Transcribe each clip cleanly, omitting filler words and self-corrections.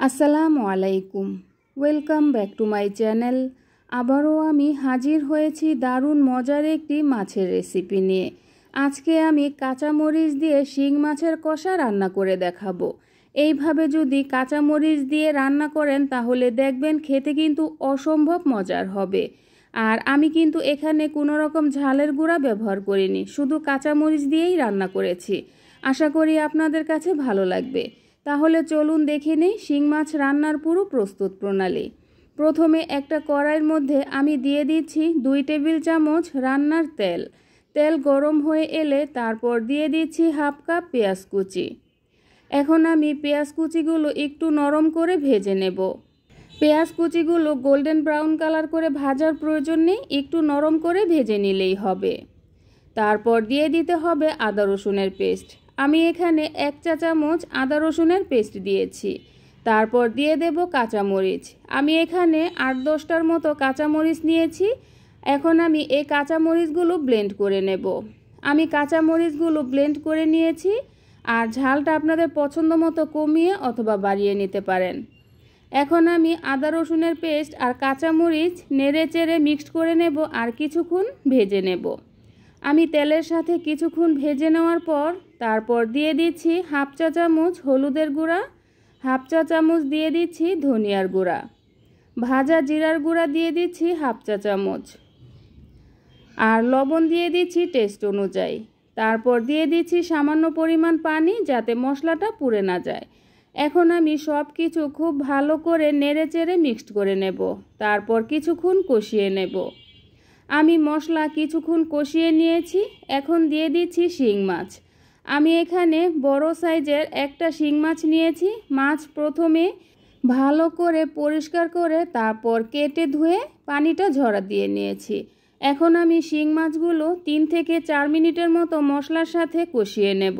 আসসালামু আলাইকুম, welcome back to my channel. আবারও আমি হাজির হয়েছি দারুণ মজার একটি মাছের রেসিপি নিয়ে। আজকে আমি কাঁচামরিচ দিয়ে শিং মাছের কষা রান্না করে দেখাবো। এইভাবে যদি কাঁচামরিচ দিয়ে রান্না করেন তাহলে দেখবেন খেতে কিন্তু অসম্ভব মজার হবে। আর আমি কিন্তু এখানে কোনো রকম ঝালের গুঁড়া ব্যবহার করিনি, শুধু কাঁচামরিচ দিয়েই রান্না করেছি। আশা করি আপনাদের কাছে ভালো লাগবে। তাহলে চলুন দেখে নেই শিং মাছ রান্নার পুরো প্রস্তুত প্রণালী। প্রথমে একটা কড়াইয়ের মধ্যে আমি দিয়ে দিচ্ছি 2 টেবিল চামচ রান্নার তেল। তেল গরম হয়ে এলে তারপর দিয়ে দিচ্ছি হাফ কাপ পেঁয়াজ কুচি। এখন আমি পেঁয়াজ কুচিগুলো একটু নরম করে ভেজে নেব। পেঁয়াজ কুচিগুলো গোল্ডেন ব্রাউন কালার করে ভাজার প্রয়োজন নেই, একটু নরম করে ভেজে নিলেই হবে। তারপর দিয়ে দিতে হবে আদা রসুনের পেস্ট। আমি এখানে 1 চা চামচ আদা রসুনের পেস্ট দিয়েছি। তারপর দিয়ে দেব কাঁচামরিচ। আমি এখানে 8-10টার মতো কাঁচামরিচ নিয়েছি। এখন আমি এই কাঁচামরিচগুলো ব্লেন্ড করে নেব। আমি কাঁচামরিচগুলো ব্লেন্ড করে নিয়েছি। আর ঝালটা আপনাদের পছন্দ মতো কমিয়ে অথবা বাড়িয়ে নিতে পারেন। এখন আমি আদা রসুনের পেস্ট আর কাঁচামরিচ নেড়ে চেড়ে মিক্সড করে নেব আর কিছুক্ষণ ভেজে নেব। আমি তেলের সাথে কিছুক্ষণ ভেজে নেওয়ার পর তারপর দিয়ে দিচ্ছি হাফ চা চামচ হলুদের গুঁড়া, হাফ চা চামচ দিয়ে দিচ্ছি ধনিয়ার গুঁড়া, ভাজা জিরার গুঁড়া দিয়ে দিচ্ছি হাফ চা চামচ, আর লবণ দিয়ে দিচ্ছি টেস্ট অনুযায়ী। তারপর দিয়ে দিচ্ছি সামান্য পরিমাণ পানি যাতে মশলাটা পুড়ে না যায়। এখন আমি সব কিছু খুব ভালো করে নেড়ে চেড়ে মিক্সড করে নেব। তারপর কিছুক্ষণ কষিয়ে নেব। আমি মশলা কিছুক্ষণ কষিয়ে নিয়েছি। এখন দিয়ে দিচ্ছি শিং মাছ। আমি এখানে বড় সাইজের একটা শিং মাছ নিয়েছি। মাছ প্রথমে ভালো করে পরিষ্কার করে তারপর কেটে ধুয়ে পানিটা ঝরা দিয়ে নিয়েছি। এখন আমি শিং মাছগুলো 3 থেকে 4 মিনিটের মতো মশলার সাথে কষিয়ে নেব।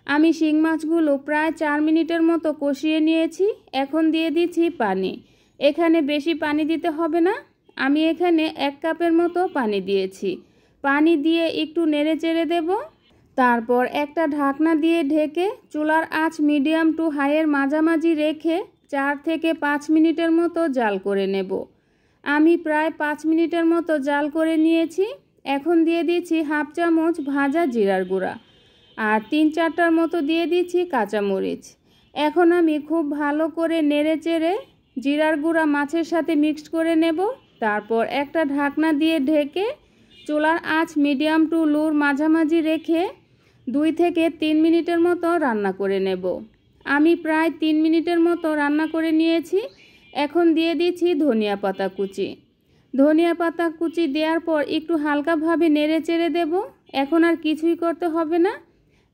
আমি শিং মাছগুলো প্রায় 4 মিনিটের মতো কষিয়ে নিয়েছি। এখন দিয়ে দিচ্ছি পানি। এখানে বেশি পানি দিতে হবে না। আমি এখানে 1 কাপের মতো পানি দিয়েছি। পানি দিয়ে একটু নেড়ে চেড়ে দেব। তারপর একটা ঢাকনা দিয়ে ঢেকে চুলার আঁচ মিডিয়াম টু হাইয়ের মাঝামাঝি রেখে 4 থেকে 5 মিনিটের মতো জাল করে নেব। আমি প্রায় 5 মিনিটের মতো জাল করে নিয়েছি। এখন দিয়ে দিচ্ছি হাফ চামচ ভাজা জিরার গুঁড়া আর 3-4টার মতো দিয়ে দিচ্ছি কাঁচামরিচ। এখন আমি খুব ভালো করে নেড়ে চেড়ে জিরার গুঁড়া মাছের সাথে মিক্সড করে নেব। তারপর একটা ঢাকনা দিয়ে ঢেকে চুলার আঁচ মিডিয়াম টু লোর মাঝামাঝি রেখে 2 থেকে 3 মিনিটের মতো রান্না করে নেব। আমি প্রায় 3 মিনিটের মতো রান্না করে নিয়েছি। এখন দিয়ে দিচ্ছি ধনিয়া পাতা কুচি। ধনিয়া পাতা কুচি দেওয়ার পর একটু হালকাভাবে নেড়ে চেড়ে দেব। এখন আর কিছুই করতে হবে না,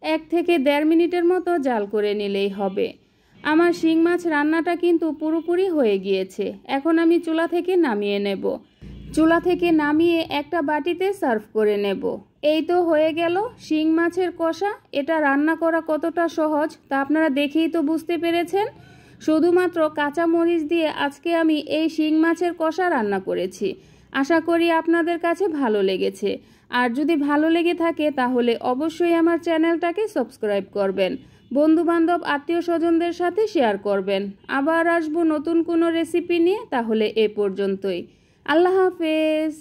1 থেকে 1.5 মিনিটের মতো জাল করে নিলেই হবে। আমার শিং মাছ রান্নাটা কিন্তু পুরোপুরি হয়ে গিয়েছে। এখন আমি চুলা থেকে নামিয়ে নেব। চুলা থেকে নামিয়ে একটা বাটিতে সার্ভ করে নেব। এই তো হয়ে গেল শিং মাছের কষা। এটা রান্না করা কতটা সহজ তা আপনারা দেখেই তো বুঝতে পেরেছেন। শুধুমাত্র কাঁচা মরিচ দিয়ে আজকে আমি এই শিং মাছের কষা রান্না করেছি। আশা করি আপনাদের কাছে ভালো লেগেছে। আর যদি ভালো লেগে থাকে তাহলে অবশ্যই আমার চ্যানেলটাকে সাবস্ক্রাইব করবেন, বন্ধুবান্ধব আত্মীয় স্বজনদের সাথে শেয়ার করবেন। আবার আসবো নতুন কোনো রেসিপি নিয়ে। তাহলে এ পর্যন্তই। আল্লাহ হাফেজ।